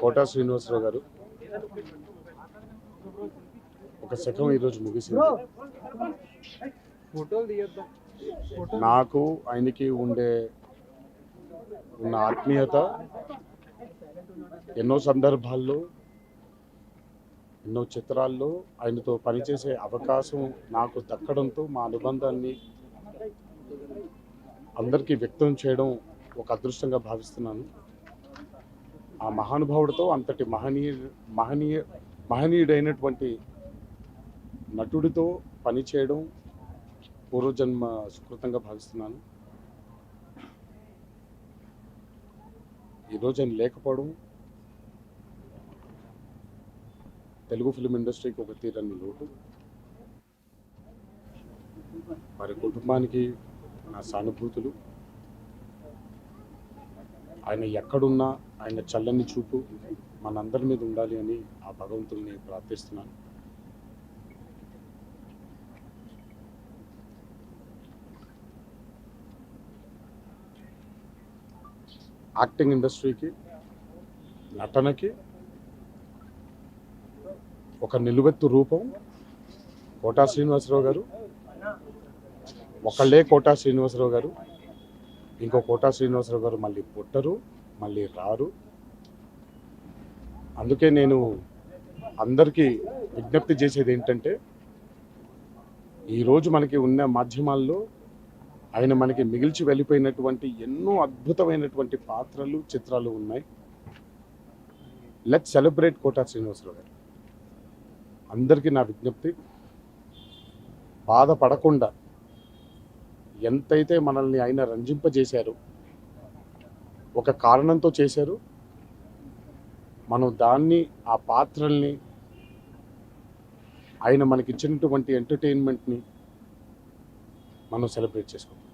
Quota Srinivasarao గారు ఒక శకం ఈరోజు ముగిసింది. నాకు ఆయనకి ఉన్న ఆత్మీయత ఎన్నో సందర్భాల్లో ఎన్నో చిత్రాల్లో ఆయనతో పనిచేసే అవకాశం నాకు దక్కడంతో మా అనుబంధాన్ని అందరికీ వ్యక్తం చేయడం ఒక అదృష్టంగా భావిస్తున్నాను. ఆ మహానుభావుడితో అంతటి మహనీయుడైనటువంటి నటుడితో పనిచేయడం పూర్వజన్మ సుకృతంగా భావిస్తున్నాను. ఈరోజు ఆయన లేకపోవడం తెలుగు ఫిలిం ఇండస్ట్రీకి ఒక తీరని లోటు. వారి కుటుంబానికి నా సానుభూతులు. ఆయన ఎక్కడున్నా ఆయన చల్లని చూపు మనందరి మీద ఉండాలి అని ఆ భగవంతుల్ని ప్రార్థిస్తున్నాను. యాక్టింగ్ ఇండస్ట్రీకి, నటనకి ఒక నిలువెత్తు రూపం కోటా శ్రీనివాసరావు గారు. ఒకళ్ళే కోటా శ్రీనివాసరావు గారు, ఇంకో కోటా శ్రీనివాసరావు గారు మళ్ళీ పుట్టరు, మళ్ళీ రారు. అందుకే నేను అందరికీ విజ్ఞప్తి చేసేది ఏంటంటే, ఈరోజు మనకి ఉన్న మాధ్యమాల్లో ఆయన మనకి మిగిల్చి వెళ్ళిపోయినటువంటి ఎన్నో అద్భుతమైనటువంటి పాత్రలు, చిత్రాలు ఉన్నాయి. లెట్స్ సెలబ్రేట్ కోటా శ్రీనివాసరావు గారు. అందరికీ నా విజ్ఞప్తి, బాధపడకుండా ఎంతైతే మనల్ని ఆయన రంజింపజేశారో, ఒక కారణంతో చేశారు, మనం దాన్ని ఆ పాత్రల్ని ఆయన మనకిచ్చినటువంటి ఎంటర్టైన్మెంట్ని మనం సెలబ్రేట్ చేసుకుంటాం.